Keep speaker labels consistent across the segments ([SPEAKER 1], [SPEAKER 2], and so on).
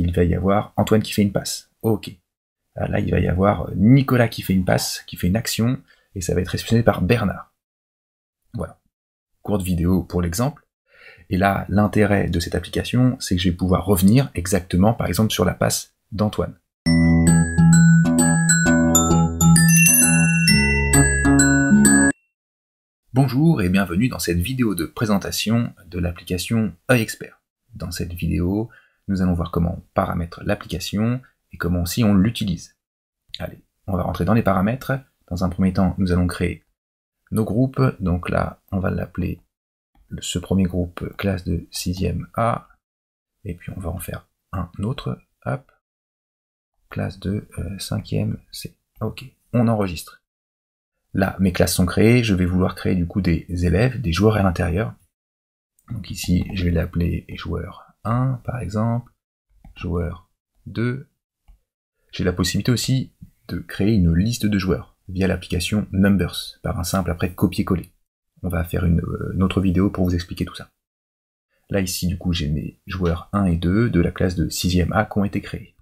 [SPEAKER 1] il va y avoir Antoine qui fait une passe. Ok. Là, il va y avoir Nicolas qui fait une passe, qui fait une action, et ça va être réceptionné par Bernard. Voilà. Courte vidéo pour l'exemple. Et là, l'intérêt de cette application, c'est que je vais pouvoir revenir exactement, par exemple, sur la passe d'Antoine. Bonjour et bienvenue dans cette vidéo de présentation de l'application Œil Expert. Dans cette vidéo, nous allons voir comment on paramètre l'application et comment aussi on l'utilise. Allez, on va rentrer dans les paramètres. Dans un premier temps, nous allons créer nos groupes. Donc là, on va l'appeler ce premier groupe classe de 6e A. Et puis on va en faire un autre, hop, classe de 5e C. Ok, on enregistre. Là, mes classes sont créées, je vais vouloir créer du coup des élèves, des joueurs à l'intérieur. Donc ici, je vais l'appeler joueur 1 par exemple, joueur 2. J'ai la possibilité aussi de créer une liste de joueurs via l'application Numbers, par un simple après copier-coller. On va faire une autre vidéo pour vous expliquer tout ça. Là ici, du coup, j'ai mes joueurs 1 et 2 de la classe de 6e A qui ont été créés.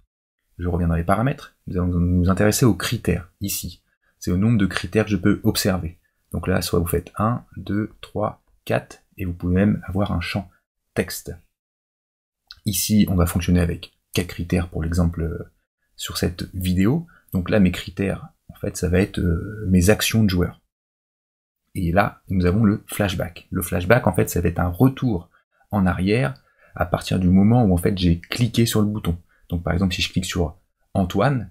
[SPEAKER 1] Je reviens dans les paramètres, nous allons nous intéresser aux critères, ici. C'est au nombre de critères que je peux observer. Donc là, soit vous faites 1, 2, 3, 4, et vous pouvez même avoir un champ texte. Ici, on va fonctionner avec 4 critères pour l'exemple sur cette vidéo. Donc là, mes critères, en fait, ça va être mes actions de joueurs. Et là, nous avons le flashback. Le flashback, en fait, ça va être un retour en arrière à partir du moment où, en fait, j'ai cliqué sur le bouton. Donc par exemple, si je clique sur Antoine,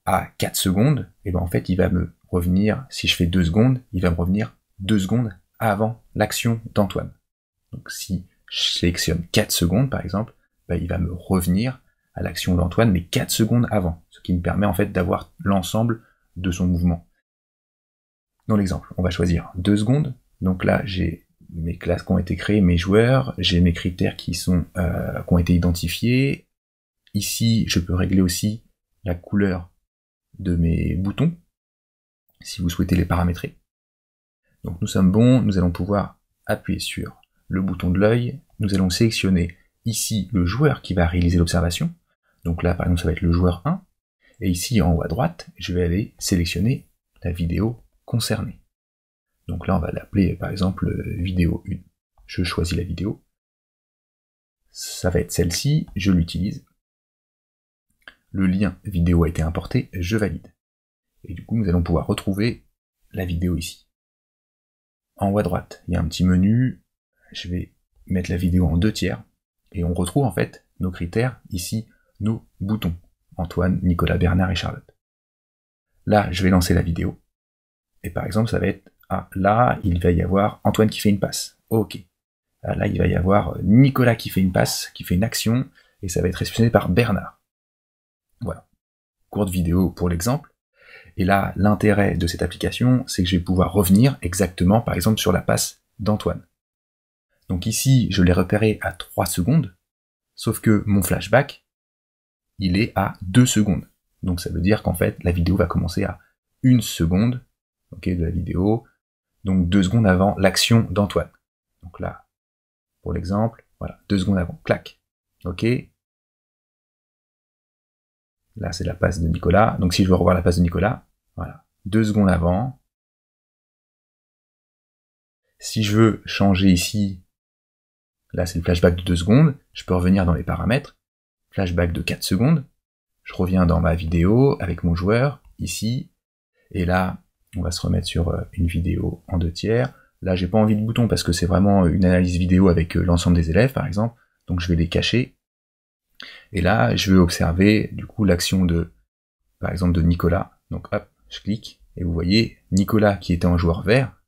[SPEAKER 1] à 4 secondes, et ben en fait, il va me revenir, si je fais 2 secondes, il va me revenir 2 secondes avant l'action d'Antoine. Donc si je sélectionne 4 secondes, par exemple, ben, il va me revenir à l'action d'Antoine, mais 4 secondes avant, ce qui me permet en fait d'avoir l'ensemble de son mouvement. Dans l'exemple, on va choisir 2 secondes, donc là, j'ai mes classes qui ont été créées, mes joueurs, j'ai mes critères qui ont été identifiés. Ici, je peux régler aussi la couleur de mes boutons, si vous souhaitez les paramétrer. Donc nous sommes bons, nous allons pouvoir appuyer sur le bouton de l'œil, nous allons sélectionner ici le joueur qui va réaliser l'observation, donc là par exemple ça va être le joueur 1, et ici en haut à droite, je vais aller sélectionner la vidéo concernée. Donc là on va l'appeler par exemple vidéo 1. Je choisis la vidéo, ça va être celle-ci, je l'utilise. Le lien vidéo a été importé, je valide. Et du coup, nous allons pouvoir retrouver la vidéo ici. En haut à droite, il y a un petit menu, je vais mettre la vidéo en 2/3, et on retrouve en fait nos critères, ici, nos boutons. Antoine, Nicolas, Bernard et Charlotte. Là, je vais lancer la vidéo, et par exemple, ça va être, là, il va y avoir Antoine qui fait une passe. Ok. Là, il va y avoir Nicolas qui fait une passe, qui fait une action, et ça va être réceptionné par Bernard. Voilà, courte vidéo pour l'exemple. Et là, l'intérêt de cette application, c'est que je vais pouvoir revenir exactement, par exemple, sur la passe d'Antoine. Donc ici, je l'ai repéré à 3 secondes, sauf que mon flashback, il est à 2 secondes. Donc ça veut dire qu'en fait, la vidéo va commencer à 1 seconde, ok, de la vidéo, donc 2 secondes avant l'action d'Antoine. Donc là, pour l'exemple, voilà, 2 secondes avant, clac, ok. Là, c'est la passe de Nicolas. Donc, si je veux revoir la passe de Nicolas, voilà, 2 secondes avant. Si je veux changer ici, là, c'est le flashback de 2 secondes. Je peux revenir dans les paramètres. Flashback de 4 secondes. Je reviens dans ma vidéo avec mon joueur, ici. Et là, on va se remettre sur une vidéo en 2/3. Là, j'ai pas envie de bouton parce que c'est vraiment une analyse vidéo avec l'ensemble des élèves, par exemple. Donc, je vais les cacher. Et là, je vais observer, du coup, l'action de, par exemple, de Nicolas. Donc, hop, je clique, et vous voyez, Nicolas, qui était en joueur vert,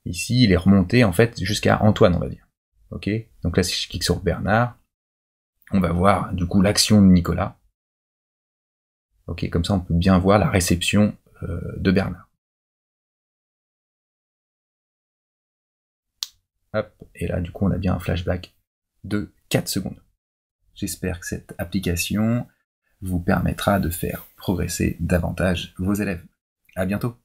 [SPEAKER 1] ici, il est remonté, en fait, jusqu'à Antoine, on va dire. Ok? Donc là, si je clique sur Bernard, on va voir, du coup, l'action de Nicolas. Ok? Comme ça, on peut bien voir la réception de Bernard. Hop, et là, du coup, on a bien un flashback de 4 secondes. J'espère que cette application vous permettra de faire progresser davantage vos élèves. À bientôt!